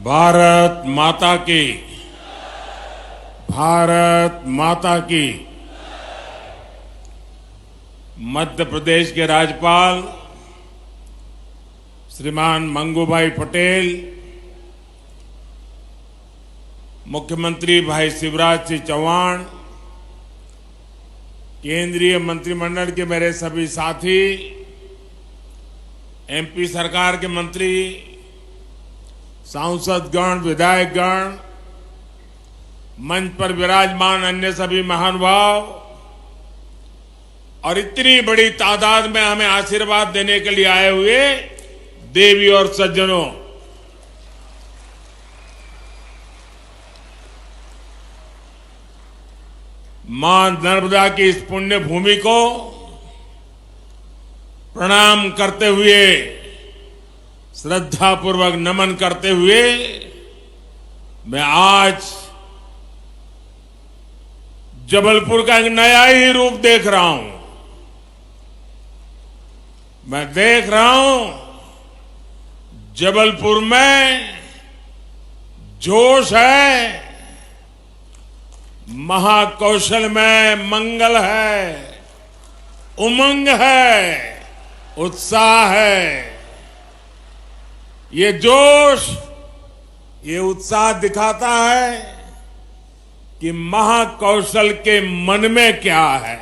भारत माता की, भारत माता की। मध्य प्रदेश के राज्यपाल श्रीमान मंगूभाई पटेल, मुख्यमंत्री भाई शिवराज सिंह चौहान, केंद्रीय मंत्रिमंडल के मेरे सभी साथी, एमपी सरकार के मंत्री, सांसदगण, विधायकगण, मंच पर विराजमान अन्य सभी महानुभाव और इतनी बड़ी तादाद में हमें आशीर्वाद देने के लिए आए हुए देवी और सज्जनों, मां नर्मदा की इस पुण्य भूमि को प्रणाम करते हुए, श्रद्धापूर्वक नमन करते हुए मैं आज जबलपुर का एक नया ही रूप देख रहा हूं। मैं देख रहा हूं जबलपुर में जोश है, महाकौशल में मंगल है, उमंग है, उत्साह है। ये जोश, ये उत्साह दिखाता है कि महाकौशल के मन में क्या है।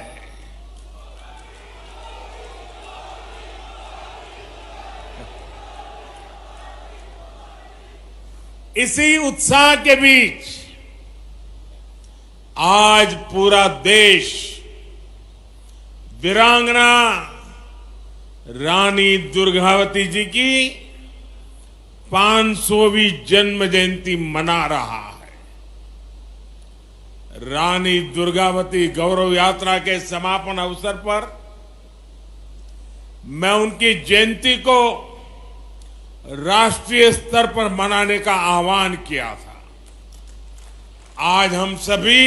इसी उत्साह के बीच आज पूरा देश वीरांगना रानी दुर्गावती जी की 500वीं जन्म जयंती मना रहा है। रानी दुर्गावती गौरव यात्रा के समापन अवसर पर मैं उनकी जयंती को राष्ट्रीय स्तर पर मनाने का आह्वान किया था। आज हम सभी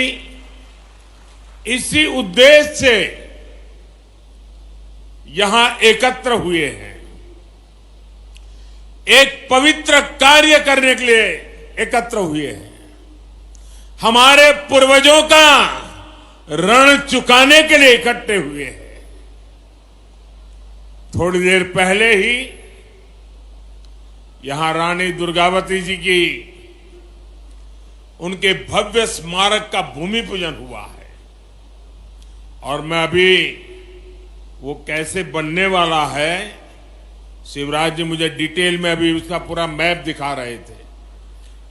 इसी उद्देश्य से यहां एकत्र हुए हैं, एक पवित्र कार्य करने के लिए एकत्र हुए हैं, हमारे पूर्वजों का ऋण चुकाने के लिए इकट्ठे हुए हैं। थोड़ी देर पहले ही यहां रानी दुर्गावती जी की उनके भव्य स्मारक का भूमि पूजन हुआ है और मैं अभी वो कैसे बनने वाला है, शिवराज जी मुझे डिटेल में अभी उसका पूरा मैप दिखा रहे थे।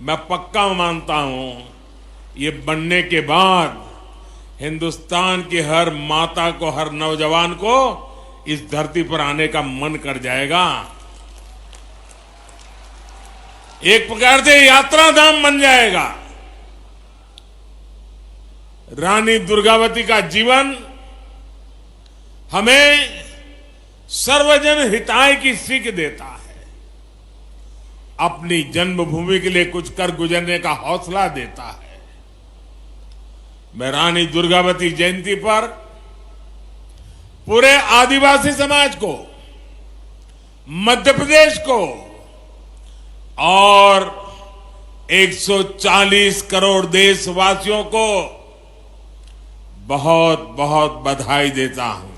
मैं पक्का मानता हूं ये बनने के बाद हिंदुस्तान की हर माता को, हर नौजवान को इस धरती पर आने का मन कर जाएगा। एक प्रकार से यात्रा धाम बन जाएगा। रानी दुर्गावती का जीवन हमें सर्वजन हिताय की सीख देता है, अपनी जन्मभूमि के लिए कुछ कर गुजरने का हौसला देता है। मैं रानी दुर्गावती जयंती पर पूरे आदिवासी समाज को, मध्य प्रदेश को और 140 करोड़ देशवासियों को बहुत बहुत बधाई देता हूं।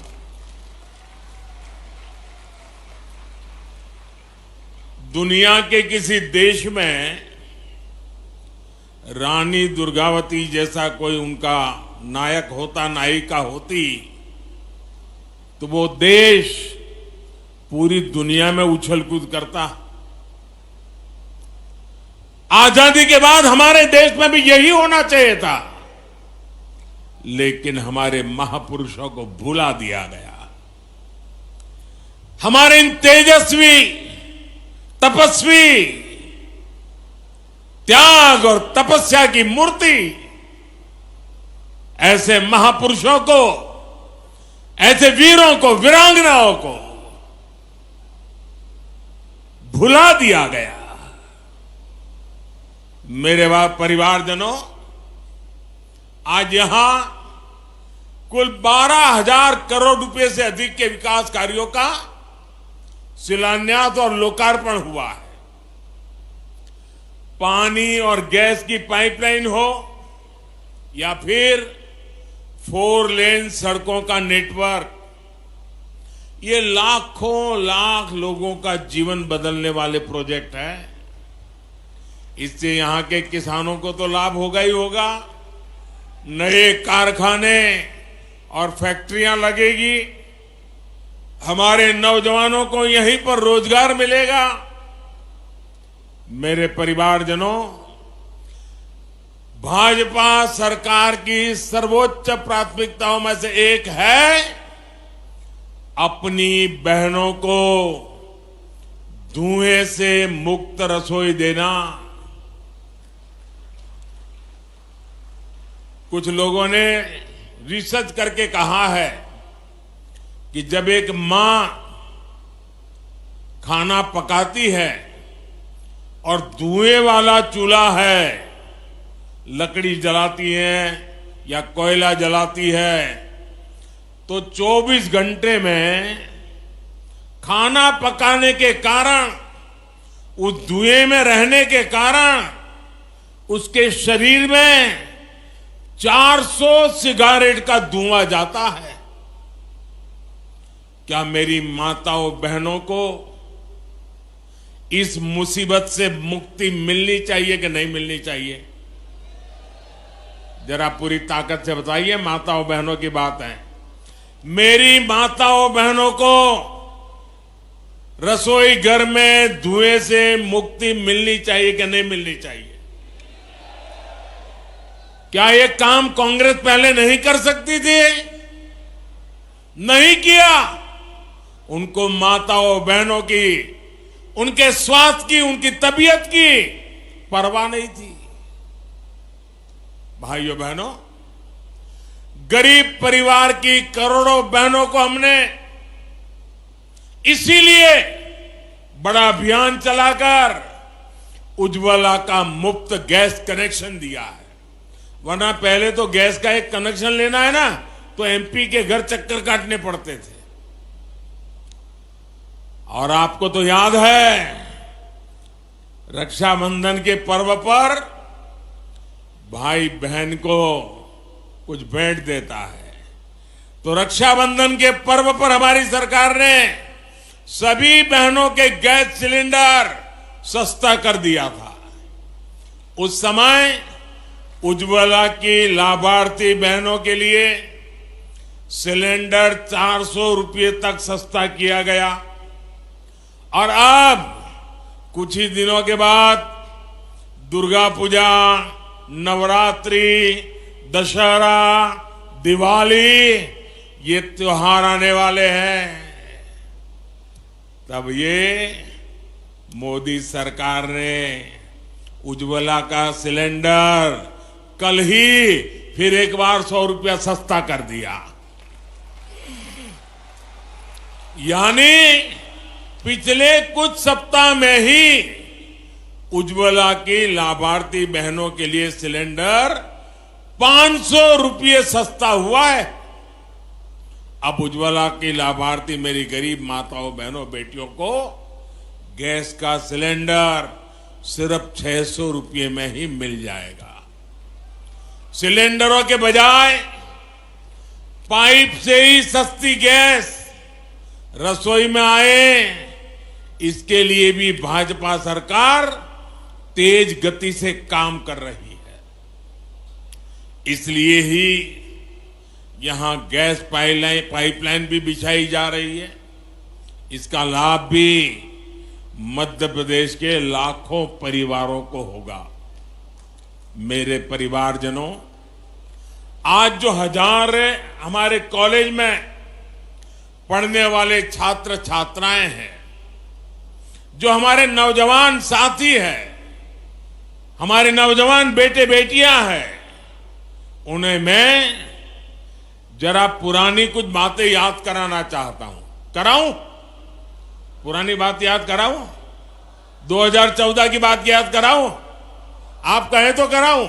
दुनिया के किसी देश में रानी दुर्गावती जैसा कोई उनका नायक होता, नायिका होती, तो वो देश पूरी दुनिया में उछल कूद करता। आजादी के बाद हमारे देश में भी यही होना चाहिए था, लेकिन हमारे महापुरुषों को भुला दिया गया। हमारे इन तेजस्वी, तपस्वी, त्याग और तपस्या की मूर्ति ऐसे महापुरुषों को, ऐसे वीरों को, वीरांगनाओं को भुला दिया गया। मेरे परिवारजनों, आज यहां कुल 12,000 करोड़ रुपए से अधिक के विकास कार्यों का शिलान्यास और लोकार्पण हुआ है। पानी और गैस की पाइपलाइन हो या फिर 4 लेन सड़कों का नेटवर्क, ये लाखों लाख लोगों का जीवन बदलने वाले प्रोजेक्ट है। इससे यहां के किसानों को तो लाभ होगा ही होगा, नए कारखाने और फैक्ट्रियां लगेगी, हमारे नौजवानों को यहीं पर रोजगार मिलेगा। मेरे परिवारजनों, भाजपा सरकार की सर्वोच्च प्राथमिकताओं में से एक है अपनी बहनों को धुएं से मुक्त रसोई देना। कुछ लोगों ने रिसर्च करके कहा है कि जब एक मां खाना पकाती है और धुएं वाला चूल्हा है, लकड़ी जलाती है या कोयला जलाती है, तो 24 घंटे में खाना पकाने के कारण, उस धुएं में रहने के कारण उसके शरीर में 400 सिगारेट का धुआं जाता है। क्या मेरी माताओं बहनों को इस मुसीबत से मुक्ति मिलनी चाहिए कि नहीं मिलनी चाहिए? जरा पूरी ताकत से बताइए। माताओं बहनों की बात है। मेरी माताओं बहनों को रसोई घर में धुएं से मुक्ति मिलनी चाहिए कि नहीं मिलनी चाहिए? क्या ये काम कांग्रेस पहले नहीं कर सकती थी? नहीं किया। उनको माताओं बहनों की, उनके स्वास्थ्य की, उनकी तबीयत की परवाह नहीं थी। भाइयों बहनों, गरीब परिवार की करोड़ों बहनों को हमने इसीलिए बड़ा अभियान चलाकर उज्ज्वला का मुफ्त गैस कनेक्शन दिया है। वरना पहले तो गैस का एक कनेक्शन लेना है ना, तो एमपी के घर चक्कर काटने पड़ते थे। और आपको तो याद है, रक्षाबंधन के पर्व पर भाई बहन को कुछ भेंट देता है, तो रक्षाबंधन के पर्व पर हमारी सरकार ने सभी बहनों के गैस सिलेंडर सस्ता कर दिया था। उस समय उज्ज्वला की लाभार्थी बहनों के लिए सिलेंडर 400 रुपये तक सस्ता किया गया। और अब कुछ ही दिनों के बाद दुर्गा पूजा, नवरात्रि, दशहरा, दिवाली, ये त्योहार आने वाले हैं। तब ये मोदी सरकार ने उज्ज्वला का सिलेंडर कल ही फिर एक बार 100 रुपया सस्ता कर दिया। यानी पिछले कुछ सप्ताह में ही उज्ज्वला की लाभार्थी बहनों के लिए सिलेंडर 500 रुपये सस्ता हुआ है। अब उज्ज्वला की लाभार्थी मेरी गरीब माताओं बहनों बेटियों को गैस का सिलेंडर सिर्फ 600 रुपये में ही मिल जाएगा। सिलेंडरों के बजाय पाइप से ही सस्ती गैस रसोई में आए, इसके लिए भी भाजपा सरकार तेज गति से काम कर रही है। इसलिए ही यहां गैस पाइपलाइन भी बिछाई जा रही है। इसका लाभ भी मध्य प्रदेश के लाखों परिवारों को होगा। मेरे परिवारजनों, आज जो हजार हमारे कॉलेज में पढ़ने वाले छात्र छात्राएं हैं, जो हमारे नौजवान साथी हैं, हमारे नौजवान बेटे बेटियां हैं, उन्हें मैं जरा पुरानी कुछ बातें याद कराना चाहता हूं। कराऊं? पुरानी बात याद कराऊं? 2014 की बात याद कराऊं? आप कहें तो कराऊं।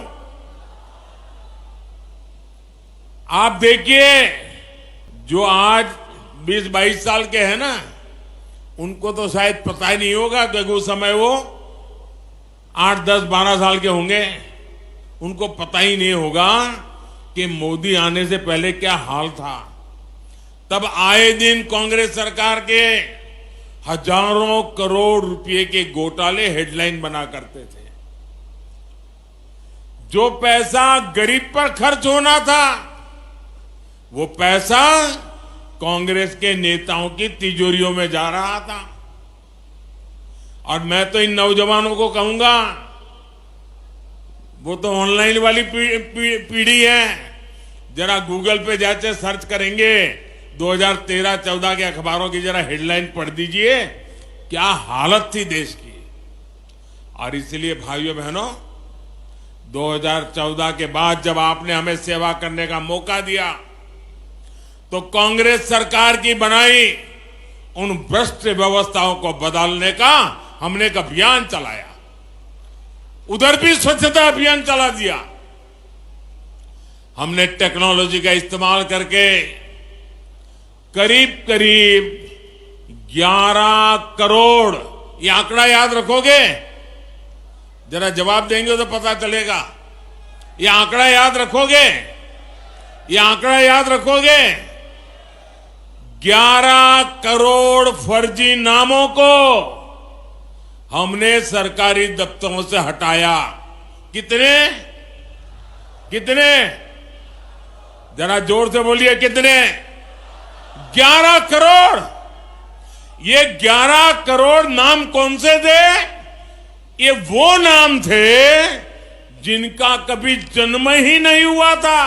आप देखिए, जो आज 20-22 साल के हैं ना, उनको तो शायद पता ही नहीं होगा कि उस समय वो 8, 10, 12 साल के होंगे, उनको पता ही नहीं होगा कि मोदी आने से पहले क्या हाल था। तब आए दिन कांग्रेस सरकार के हजारों करोड़ रुपए के घोटाले हेडलाइन बना करते थे। जो पैसा गरीब पर खर्च होना था, वो पैसा कांग्रेस के नेताओं की तिजोरियों में जा रहा था। और मैं तो इन नौजवानों को कहूंगा, वो तो ऑनलाइन वाली पीढ़ी है, जरा गूगल पे जाके सर्च करेंगे 2013-14 के अखबारों की जरा हेडलाइन पढ़ दीजिए, क्या हालत थी देश की। और इसलिए भाइयों बहनों, 2014 के बाद जब आपने हमें सेवा करने का मौका दिया, तो कांग्रेस सरकार की बनाई उन भ्रष्ट व्यवस्थाओं को बदलने का हमने एक अभियान चलाया। उधर भी स्वच्छता अभियान चला दिया। हमने टेक्नोलॉजी का इस्तेमाल करके करीब करीब 11 करोड़, ये आंकड़ा याद रखोगे? जरा जवाब देंगे तो पता चलेगा। ये आंकड़ा याद रखोगे? ये आंकड़ा याद रखोगे? 11 करोड़ फर्जी नामों को हमने सरकारी दफ्तरों से हटाया। कितने? कितने? जरा जोर से बोलिए, कितने? 11 करोड़। ये 11 करोड़ नाम कौन से थे? ये वो नाम थे जिनका कभी जन्म ही नहीं हुआ था,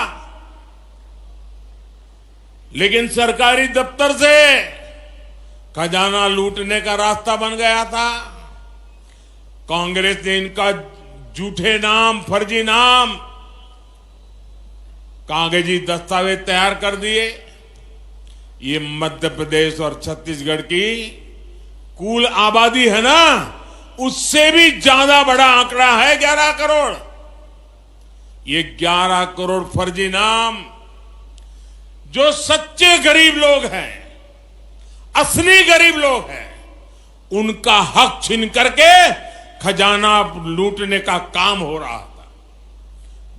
लेकिन सरकारी दफ्तर से खजाना लूटने का रास्ता बन गया था। कांग्रेस ने इनका झूठे नाम, फर्जी नाम, कागजी दस्तावेज तैयार कर दिए। ये मध्य प्रदेश और छत्तीसगढ़ की कुल आबादी है ना, उससे भी ज्यादा बड़ा आंकड़ा है 11 करोड़। ये 11 करोड़ फर्जी नाम, जो सच्चे गरीब लोग हैं, असली गरीब लोग हैं, उनका हक छीन करके खजाना लूटने का काम हो रहा था।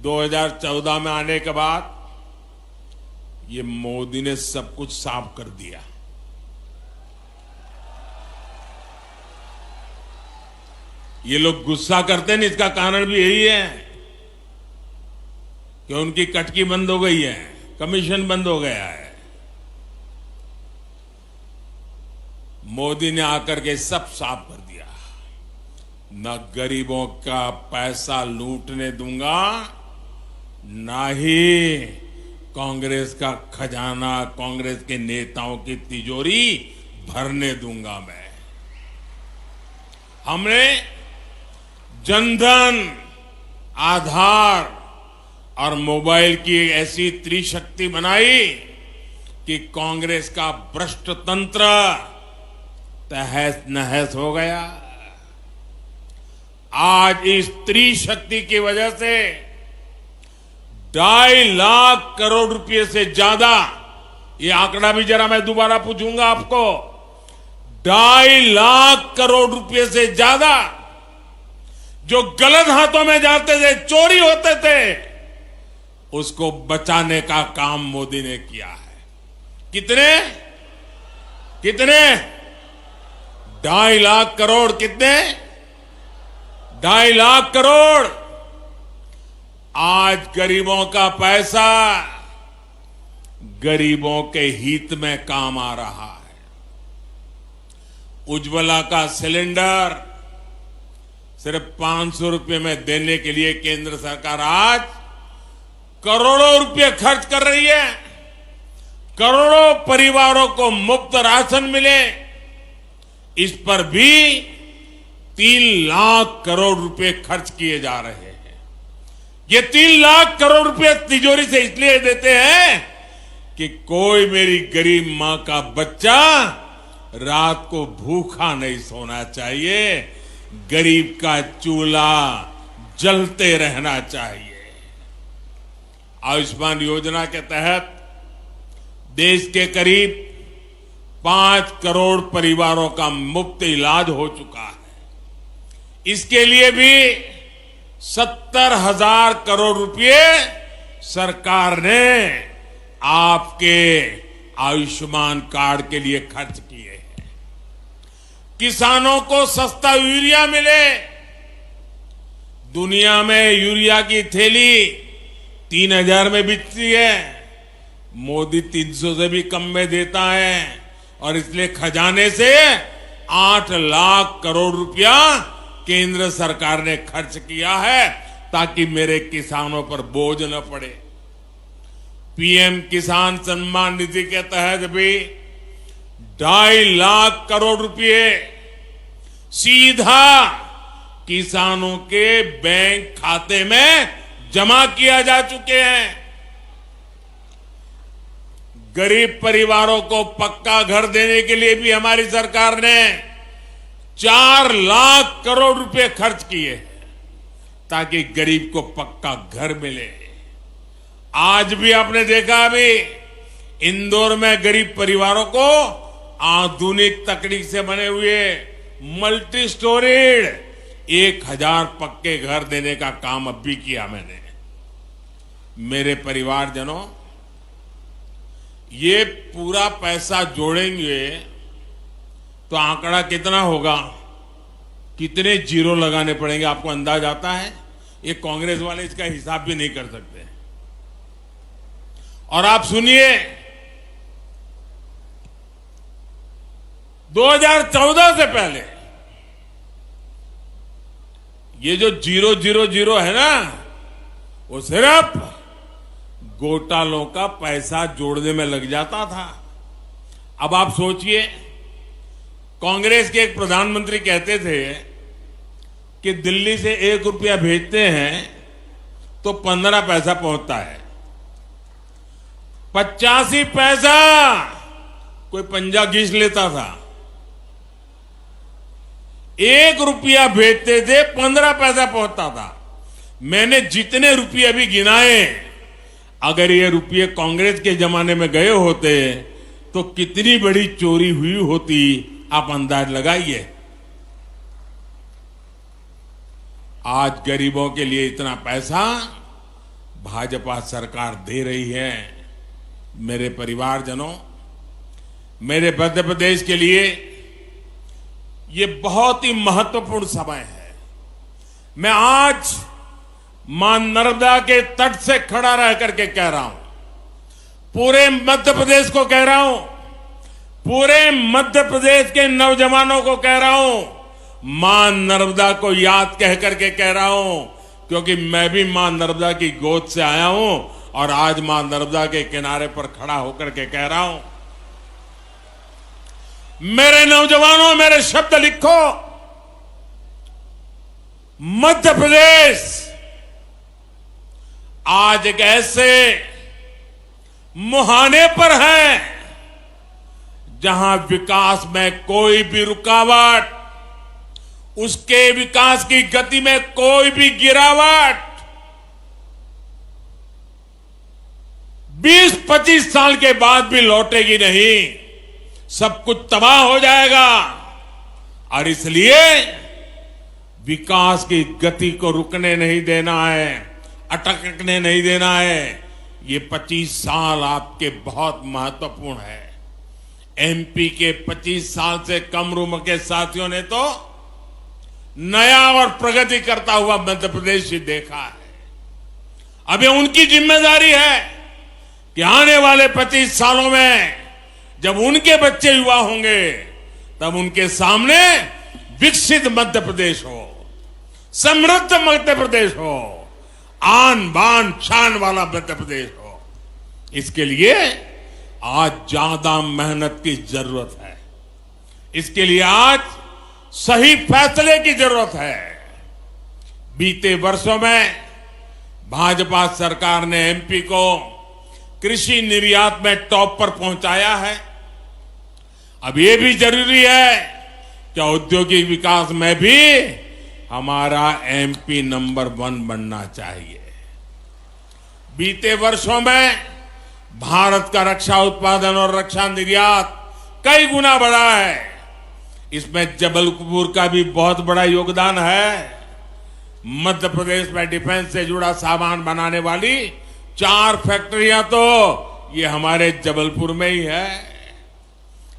2014 में आने के बाद ये मोदी ने सब कुछ साफ कर दिया। ये लोग गुस्सा करते हैं, इसका कारण भी यही है कि उनकी कटकी बंद हो गई है, कमीशन बंद हो गया है। मोदी ने आकर के सब साफ कर दिया। न गरीबों का पैसा लूटने दूंगा, ना ही कांग्रेस का खजाना, कांग्रेस के नेताओं की तिजोरी भरने दूंगा मैं। हमने जनधन, आधार और मोबाइल की ऐसी त्रिशक्ति बनाई कि कांग्रेस का भ्रष्ट तंत्र तहस नहस हो गया। आज इस त्रिशक्ति की वजह से 2.5 लाख करोड़ रुपए से ज्यादा, ये आंकड़ा भी जरा मैं दोबारा पूछूंगा आपको, 2.5 लाख करोड़ रुपए से ज्यादा जो गलत हाथों में जाते थे, चोरी होते थे, उसको बचाने का काम मोदी ने किया है। कितने? कितने? 2.5 लाख करोड़। कितने? 2.5 लाख करोड़। आज गरीबों का पैसा गरीबों के हित में काम आ रहा है। उज्ज्वला का सिलेंडर सिर्फ 500 रुपए में देने के लिए केंद्र सरकार आज करोड़ों रुपए खर्च कर रही है। करोड़ों परिवारों को मुफ्त राशन मिले, इस पर भी 3 लाख करोड़ रुपए खर्च किए जा रहे हैं। ये 3 लाख करोड़ रुपए तिजोरी से इसलिए देते हैं कि कोई मेरी गरीब मां का बच्चा रात को भूखा नहीं सोना चाहिए, गरीब का चूल्हा जलते रहना चाहिए। आयुष्मान योजना के तहत देश के करीब 5 करोड़ परिवारों का मुफ्त इलाज हो चुका है। इसके लिए भी 70,000 करोड़ रुपए सरकार ने आपके आयुष्मान कार्ड के लिए खर्च किए हैं। किसानों को सस्ता यूरिया मिले। दुनिया में यूरिया की थैली 3,000 में बिकती है, मोदी 300 से भी कम में देता है और इसलिए खजाने से 8 लाख करोड़ रुपया केंद्र सरकार ने खर्च किया है ताकि मेरे किसानों पर बोझ न पड़े। पीएम किसान सम्मान निधि के तहत भी 2.5 लाख करोड़ रुपए सीधा किसानों के बैंक खाते में जमा किया जा चुके हैं। गरीब परिवारों को पक्का घर देने के लिए भी हमारी सरकार ने 4 लाख करोड़ रुपए खर्च किए ताकि गरीब को पक्का घर मिले। आज भी आपने देखा, अभी इंदौर में गरीब परिवारों को आधुनिक तकनीक से बने हुए मल्टी स्टोरीड 1,000 पक्के घर देने का काम अब भी किया मैंने। मेरे परिवारजनों, ये पूरा पैसा जोड़ेंगे तो आंकड़ा कितना होगा, कितने जीरो लगाने पड़ेंगे, आपको अंदाज आता है? ये कांग्रेस वाले इसका हिसाब भी नहीं कर सकते। और आप सुनिए, 2014 से पहले ये जो 000 है ना, वो सिर्फ घोटालों का पैसा जोड़ने में लग जाता था। अब आप सोचिए, कांग्रेस के एक प्रधानमंत्री कहते थे कि दिल्ली से 1 रुपया भेजते हैं तो 15 पैसा पहुंचता है। 85 पैसा कोई पंजा घिस लेता था। 1 रुपया भेजते थे, 15 पैसा पहुंचता था। मैंने जितने रुपये अभी गिनाए, अगर ये रुपये कांग्रेस के जमाने में गए होते तो कितनी बड़ी चोरी हुई होती, आप अंदाज लगाइए। आज गरीबों के लिए इतना पैसा भाजपा सरकार दे रही है। मेरे परिवारजनों, मेरे मध्य प्रदेश के लिए ये बहुत ही महत्वपूर्ण समय है। मैं आज मां नर्मदा के तट से खड़ा रह करके कह रहा हूं, पूरे मध्य प्रदेश को कह रहा हूं, पूरे मध्य प्रदेश के नौजवानों को कह रहा हूं, मां नर्मदा को याद कह करके कह रहा हूं, क्योंकि मैं भी मां नर्मदा की गोद से आया हूं और आज मां नर्मदा के किनारे पर खड़ा होकर के कह रहा हूं, मेरे नौजवानों, मेरे शब्द लिखो। मध्य प्रदेश आज एक ऐसे मुहाने पर है जहां विकास में कोई भी रुकावट, उसके विकास की गति में कोई भी गिरावट 20-25 साल के बाद भी लौटेगी नहीं। सब कुछ तबाह हो जाएगा। और इसलिए विकास की गति को रुकने नहीं देना है, अटकने नहीं देना है। ये 25 साल आपके बहुत महत्वपूर्ण है। एमपी के 25 साल से कम उम्र के साथियों ने तो नया और प्रगति करता हुआ मध्य प्रदेश ही देखा है। अब ये उनकी जिम्मेदारी है कि आने वाले 25 सालों में जब उनके बच्चे युवा होंगे, तब उनके सामने विकसित मध्य प्रदेश हो, समृद्ध मध्य प्रदेश हो, आन बान शान वाला मध्य प्रदेश हो। इसके लिए आज ज्यादा मेहनत की जरूरत है। इसके लिए आज सही फैसले की जरूरत है। बीते वर्षों में भाजपा सरकार ने एमपी को कृषि निर्यात में टॉप पर पहुंचाया है। अब यह भी जरूरी है कि औद्योगिक विकास में भी हमारा एमपी नंबर 1 बनना चाहिए। बीते वर्षों में भारत का रक्षा उत्पादन और रक्षा निर्यात कई गुना बढ़ा है। इसमें जबलपुर का भी बहुत बड़ा योगदान है। मध्य प्रदेश में डिफेंस से जुड़ा सामान बनाने वाली 4 फैक्ट्रियां तो ये हमारे जबलपुर में ही है।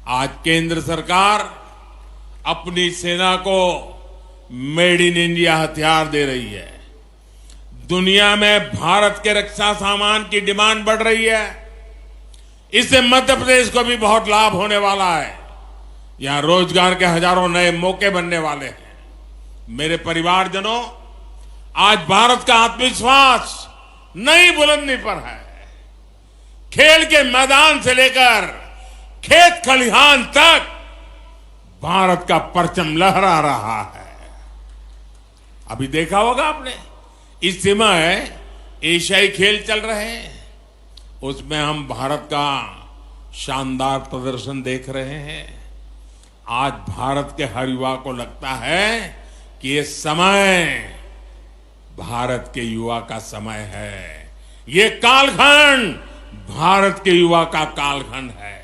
आज केंद्र सरकार अपनी सेना को मेड इन इंडिया हथियार दे रही है। दुनिया में भारत के रक्षा सामान की डिमांड बढ़ रही है। इससे मध्य प्रदेश को भी बहुत लाभ होने वाला है। यहां रोजगार के हजारों नए मौके बनने वाले हैं। मेरे परिवारजनों, आज भारत का आत्मविश्वास नई बुलंदी पर है। खेल के मैदान से लेकर खेत खलिहान तक भारत का परचम लहरा रहा है। अभी देखा होगा आपने, इस समय एशियाई खेल चल रहे हैं, उसमें हम भारत का शानदार प्रदर्शन देख रहे हैं। आज भारत के हर युवा को लगता है कि ये समय भारत के युवा का समय है। ये कालखंड भारत के युवा का कालखंड है।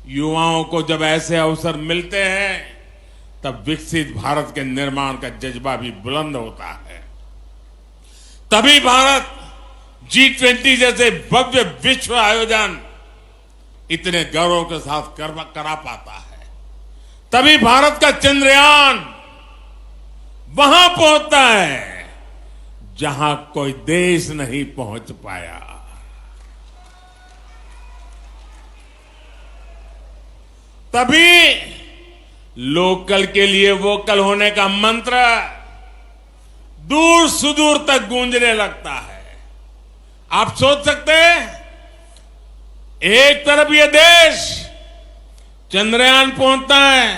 युवाओं को जब ऐसे अवसर मिलते हैं तब विकसित भारत के निर्माण का जज्बा भी बुलंद होता है। तभी भारत G20 जैसे भव्य विश्व आयोजन इतने गौरव के साथ करा पाता है। तभी भारत का चंद्रयान वहां पहुंचता है जहां कोई देश नहीं पहुंच पाया। तभी लोकल के लिए वोकल होने का मंत्र दूर सुदूर तक गूंजने लगता है। आप सोच सकते हैं, एक तरफ ये देश चंद्रयान पहुंचता है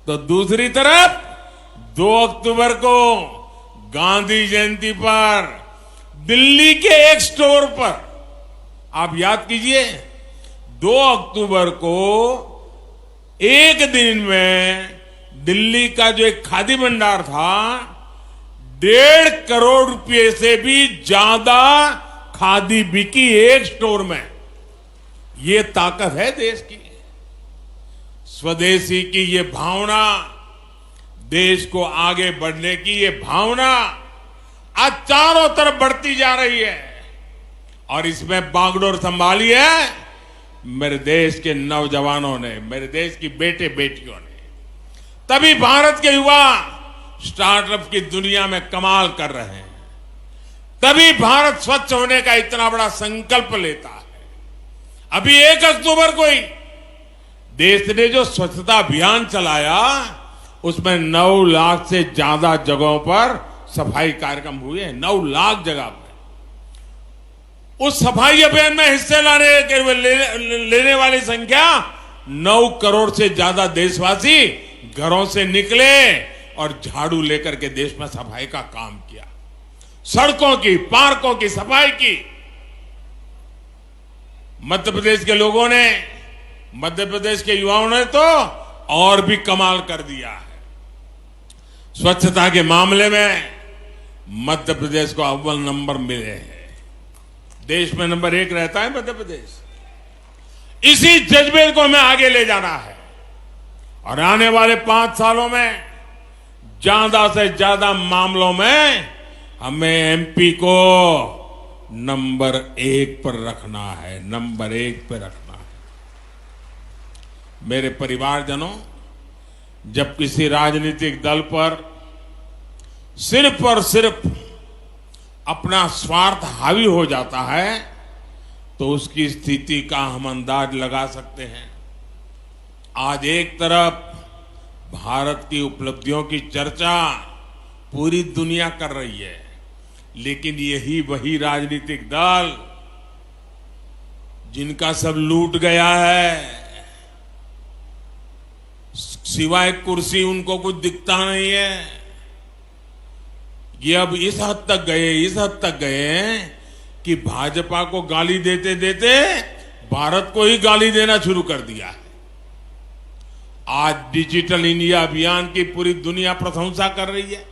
तो दूसरी तरफ 2 अक्टूबर को गांधी जयंती पर दिल्ली के एक स्टोर पर, आप याद कीजिए, 2 अक्टूबर को एक दिन में दिल्ली का जो एक खादी भंडार था, 1.5 करोड़ रुपए से भी ज्यादा खादी बिकी एक स्टोर में। ये ताकत है देश की। स्वदेशी की ये भावना, देश को आगे बढ़ने की ये भावना आज चारों तरफ बढ़ती जा रही है। और इसमें बागडोर संभाली है मेरे देश के नौजवानों ने, मेरे देश की बेटे बेटियों ने। तभी भारत के युवा स्टार्टअप की दुनिया में कमाल कर रहे हैं। तभी भारत स्वच्छ होने का इतना बड़ा संकल्प लेता है। अभी 1 अक्टूबर को ही देश ने जो स्वच्छता अभियान चलाया, उसमें 9 लाख से ज्यादा जगहों पर सफाई कार्यक्रम हुए हैं। 9 लाख जगह पर उस सफाई अभियान में हिस्से लेने वाली संख्या 9 करोड़ से ज्यादा देशवासी घरों से निकले और झाड़ू लेकर के देश में सफाई का काम किया। सड़कों की, पार्कों की सफाई की। मध्य प्रदेश के लोगों ने, मध्य प्रदेश के युवाओं ने तो और भी कमाल कर दिया है। स्वच्छता के मामले में मध्य प्रदेश को अव्वल नंबर मिले हैं। देश में नंबर 1 रहता है मध्य प्रदेश। इसी जज्बे को हमें आगे ले जाना है और आने वाले 5 सालों में ज्यादा से ज्यादा मामलों में हमें एमपी को नंबर 1 पर रखना है, नंबर 1 पर रखना है। मेरे परिवारजनों, जब किसी राजनीतिक दल पर सिर्फ और सिर्फ अपना स्वार्थ हावी हो जाता है तो उसकी स्थिति का हम अंदाज लगा सकते हैं। आज एक तरफ भारत की उपलब्धियों की चर्चा पूरी दुनिया कर रही है, लेकिन यही वही राजनीतिक दल जिनका सब लूट गया है, सिवाय कुर्सी उनको कुछ दिखता नहीं है, ये अब इस हद तक गए कि भाजपा को गाली देते देते भारत को ही गाली देना शुरू कर दिया है। आज डिजिटल इंडिया अभियान की पूरी दुनिया प्रशंसा कर रही है,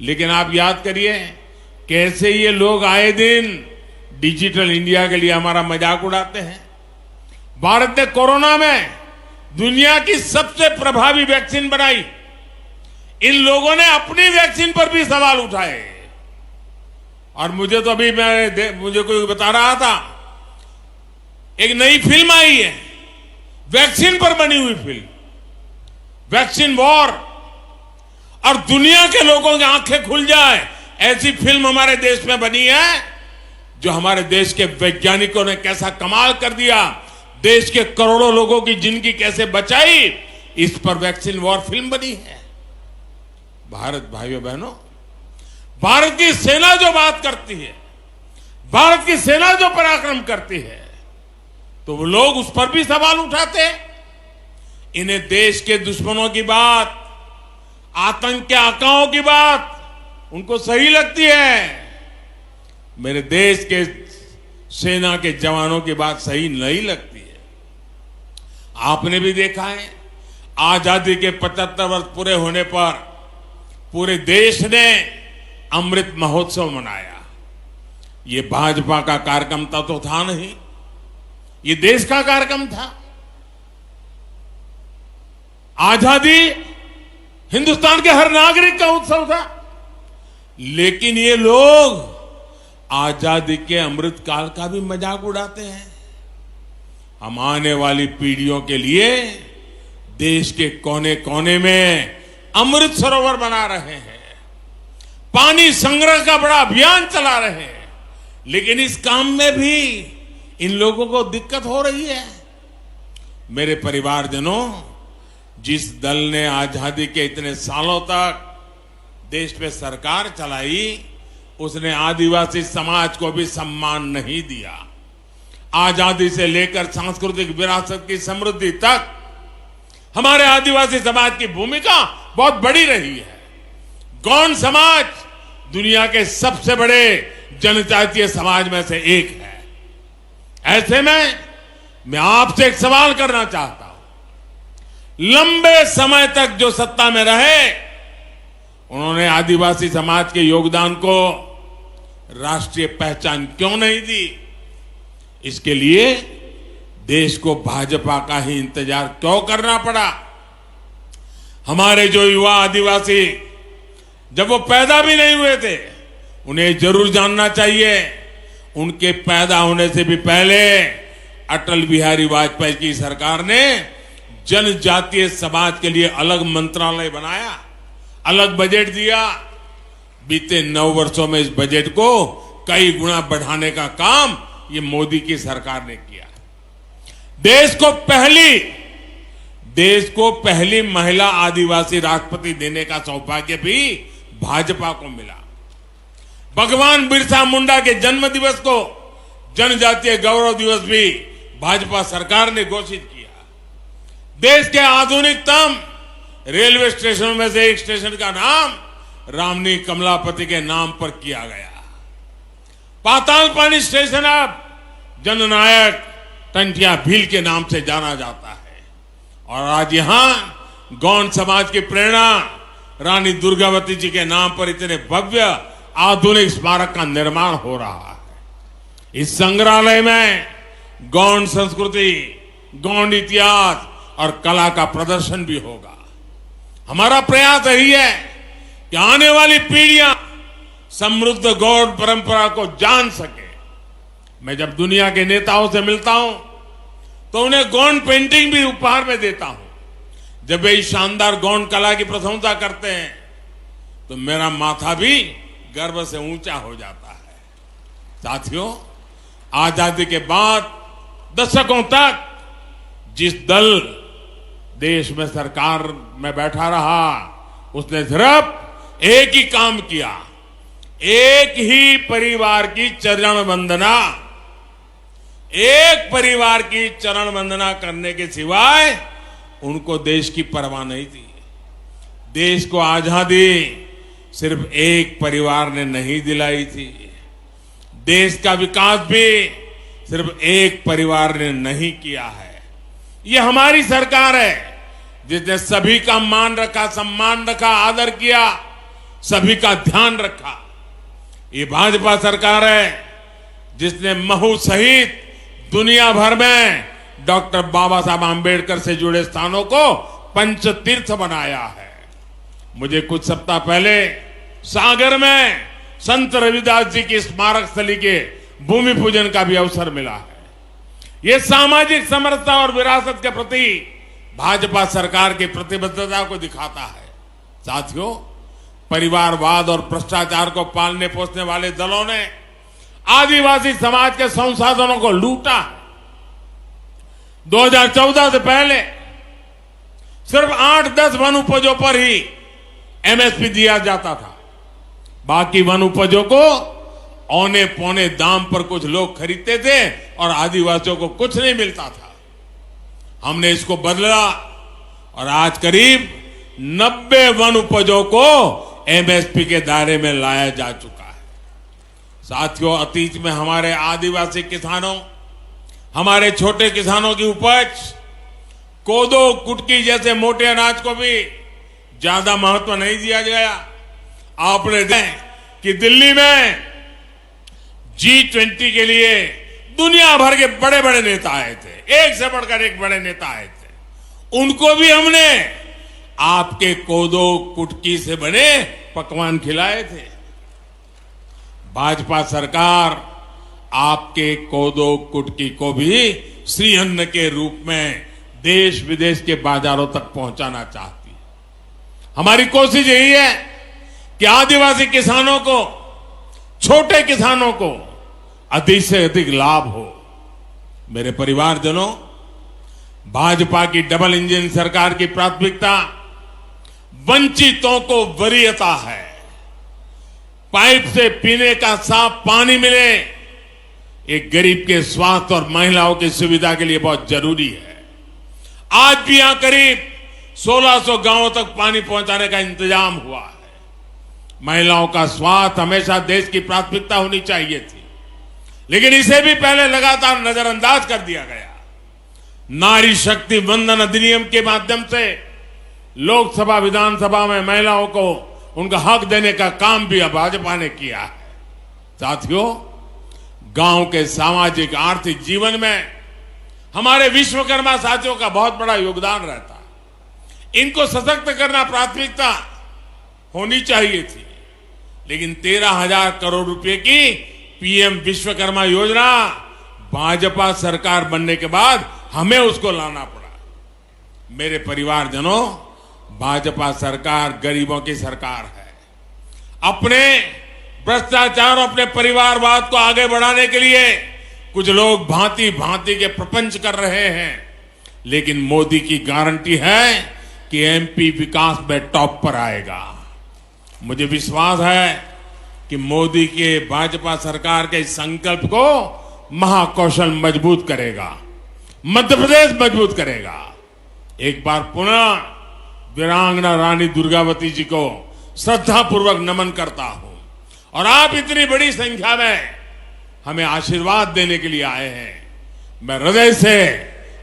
लेकिन आप याद करिए कैसे ये लोग आए दिन डिजिटल इंडिया के लिए हमारा मजाक उड़ाते हैं। भारत ने कोरोना में दुनिया की सबसे प्रभावी वैक्सीन बनाई। इन लोगों ने अपनी वैक्सीन पर भी सवाल उठाए। और मुझे तो अभी मुझे कोई बता रहा था, एक नई फिल्म आई है वैक्सीन पर बनी हुई फिल्म, वैक्सीन वॉर, और दुनिया के लोगों की आंखें खुल जाए ऐसी फिल्म हमारे देश में बनी है, जो हमारे देश के वैज्ञानिकों ने कैसा कमाल कर दिया, देश के करोड़ों लोगों की जिंदगी कैसे बचाई, इस पर वैक्सीन वॉर फिल्म बनी है। भारत भाइयों बहनों, भारत की सेना जो बात करती है, भारत की सेना जो पराक्रम करती है, तो वो लोग उस पर भी सवाल उठाते हैं। इन्हें देश के दुश्मनों की बात, आतंक के आकाओं की बात उनको सही लगती है, मेरे देश के सेना के जवानों की बात सही नहीं लगती है। आपने भी देखा है, आजादी के 75 वर्ष पूरे होने पर पूरे देश ने अमृत महोत्सव मनाया। ये भाजपा का कार्यक्रम तो था नहीं, ये देश का कार्यक्रम था। आजादी हिंदुस्तान के हर नागरिक का उत्सव था। लेकिन ये लोग आजादी के अमृत काल का भी मजाक उड़ाते हैं। हम आने वाली पीढ़ियों के लिए देश के कोने कोने में अमृत सरोवर बना रहे हैं, पानी संग्रह का बड़ा अभियान चला रहे हैं, लेकिन इस काम में भी इन लोगों को दिक्कत हो रही है। मेरे परिवारजनों, जिस दल ने आजादी के इतने सालों तक देश पे सरकार चलाई, उसने आदिवासी समाज को भी सम्मान नहीं दिया। आजादी से लेकर सांस्कृतिक विरासत की समृद्धि तक हमारे आदिवासी समाज की भूमिका बहुत बड़ी रही है। गौंड समाज दुनिया के सबसे बड़े जनजातीय समाज में से एक है। ऐसे में मैं आपसे एक सवाल करना चाहता हूं, लंबे समय तक जो सत्ता में रहे, उन्होंने आदिवासी समाज के योगदान को राष्ट्रीय पहचान क्यों नहीं दी? इसके लिए देश को भाजपा का ही इंतजार क्यों करना पड़ा? हमारे जो युवा आदिवासी, जब वो पैदा भी नहीं हुए थे, उन्हें जरूर जानना चाहिए, उनके पैदा होने से भी पहले अटल बिहारी वाजपेयी की सरकार ने जनजातीय समाज के लिए अलग मंत्रालय बनाया, अलग बजट दिया। बीते 9 वर्षों में इस बजट को कई गुना बढ़ाने का काम ये मोदी की सरकार ने किया। देश को पहली महिला आदिवासी राष्ट्रपति देने का सौभाग्य भी भाजपा को मिला। भगवान बिरसा मुंडा के जन्म दिवस को जनजातीय गौरव दिवस भी भाजपा सरकार ने घोषित किया। देश के आधुनिकतम रेलवे स्टेशनों में से एक स्टेशन का नाम रामनी कमलापति के नाम पर किया गया। पाताल पानी स्टेशन अब जननायक टंटिया भील के नाम से जाना जाता है। और आज यहां गौंड समाज की प्रेरणा रानी दुर्गावती जी के नाम पर इतने भव्य आधुनिक स्मारक का निर्माण हो रहा है। इस संग्रहालय में गौंड संस्कृति, गौंड इतिहास और कला का प्रदर्शन भी होगा। हमारा प्रयास यही है कि आने वाली पीढ़ियां समृद्ध गौंड परंपरा को जान सके। मैं जब दुनिया के नेताओं से मिलता हूं तो उन्हें गौंड पेंटिंग भी उपहार में देता हूं। जब वे इस शानदार गौंड कला की प्रशंसा करते हैं तो मेरा माथा भी गर्व से ऊंचा हो जाता है। साथियों, आजादी के बाद दशकों तक जिस दल देश में सरकार में बैठा रहा, उसने सिर्फ एक ही काम किया, एक ही परिवार की चरण वंदना, एक परिवार की चरण वंदना करने के सिवाय उनको देश की परवाह नहीं थी। देश को आजादी सिर्फ एक परिवार ने नहीं दिलाई थी, देश का विकास भी सिर्फ एक परिवार ने नहीं किया है। ये हमारी सरकार है जिसने सभी का मान रखा, सम्मान रखा, आदर किया, सभी का ध्यान रखा। ये भाजपा सरकार है जिसने महू सहित दुनिया भर में डॉक्टर बाबा साहब आम्बेडकर से जुड़े स्थानों को पंच तीर्थ बनाया है। मुझे कुछ सप्ताह पहले सागर में संत रविदास जी की स्मारक स्थली के भूमि पूजन का भी अवसर मिला है। यह सामाजिक समरसता और विरासत के प्रति भाजपा सरकार की प्रतिबद्धता को दिखाता है। साथियों, परिवारवाद और भ्रष्टाचार को पालने पोसने वाले दलों ने आदिवासी समाज के संसाधनों को लूटा है। 2014 से पहले सिर्फ 8-10 वन उपजों पर ही एमएसपी दिया जाता था। बाकी वन उपजों को औने पौने दाम पर कुछ लोग खरीदते थे और आदिवासियों को कुछ नहीं मिलता था। हमने इसको बदला और आज करीब 90 वन उपजों को एमएसपी के दायरे में लाया जा चुका है। साथियों, अतीत में हमारे आदिवासी किसानों, हमारे छोटे किसानों की उपज कोदो, कुटकी जैसे मोटे अनाज को भी ज्यादा महत्व नहीं दिया गया। आपने देखा कि दिल्ली में G20 के लिए दुनिया भर के बड़े बड़े नेता आए थे, एक से बढ़कर एक बड़े नेता आए थे। उनको भी हमने आपके कोदो कुटकी से बने पकवान खिलाए थे। भाजपा सरकार आपके कोदो कुटकी को भी श्री अन्न के रूप में देश विदेश के बाजारों तक पहुंचाना चाहती है। हमारी कोशिश यही है कि आदिवासी किसानों को, छोटे किसानों को अधिक से अधिक लाभ हो। मेरे परिवारजनों, भाजपा की डबल इंजन सरकार की प्राथमिकता वंचितों को वरीयता है। पाइप से पीने का साफ पानी मिले, एक गरीब के स्वास्थ्य और महिलाओं की सुविधा के लिए बहुत जरूरी है। आज भी यहां करीब 1600 गांवों तक पानी पहुंचाने का इंतजाम हुआ है। महिलाओं का स्वास्थ्य हमेशा देश की प्राथमिकता होनी चाहिए थी, लेकिन इसे भी पहले लगातार नजरअंदाज कर दिया गया। नारी शक्ति वंदन अधिनियम के माध्यम से लोकसभा, विधानसभा में महिलाओं को उनका हक देने का काम भी भाजपा ने किया है। साथियों, गांव के सामाजिक आर्थिक जीवन में हमारे विश्वकर्मा साथियों का बहुत बड़ा योगदान रहता है। इनको सशक्त करना प्राथमिकता होनी चाहिए थी, लेकिन 13,000 करोड़ रुपए की पीएम विश्वकर्मा योजना भाजपा सरकार बनने के बाद हमें उसको लाना पड़ा। मेरे परिवारजनों, भाजपा सरकार गरीबों की सरकार है। अपने भ्रष्टाचार और अपने परिवारवाद को आगे बढ़ाने के लिए कुछ लोग भांति भांति के प्रपंच कर रहे हैं, लेकिन मोदी की गारंटी है कि एमपी विकास में टॉप पर आएगा। मुझे विश्वास है कि मोदी के भाजपा सरकार के इस संकल्प को महाकौशल मजबूत करेगा, मध्य प्रदेश मजबूत करेगा। एक बार पुनः वीरांगना रानी दुर्गावती जी को श्रद्धापूर्वक नमन करता हूं, और आप इतनी बड़ी संख्या में हमें आशीर्वाद देने के लिए आए हैं। मैं हृदय से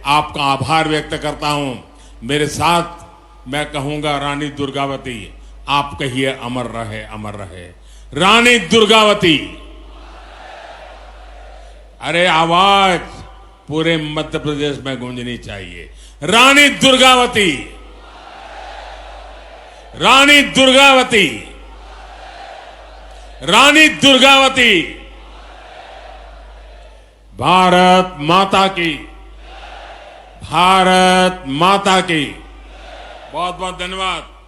आपका आभार व्यक्त करता हूं। मेरे साथ मैं कहूंगा, रानी दुर्गावती, आप कहिए अमर रहे, अमर रहे। रानी दुर्गावती। अरे आवाज पूरे मध्य प्रदेश में गूंजनी चाहिए। रानी दुर्गावती, रानी दुर्गावती, रानी दुर्गावती। भारत माता की, भारत माता की। बहुत बहुत धन्यवाद।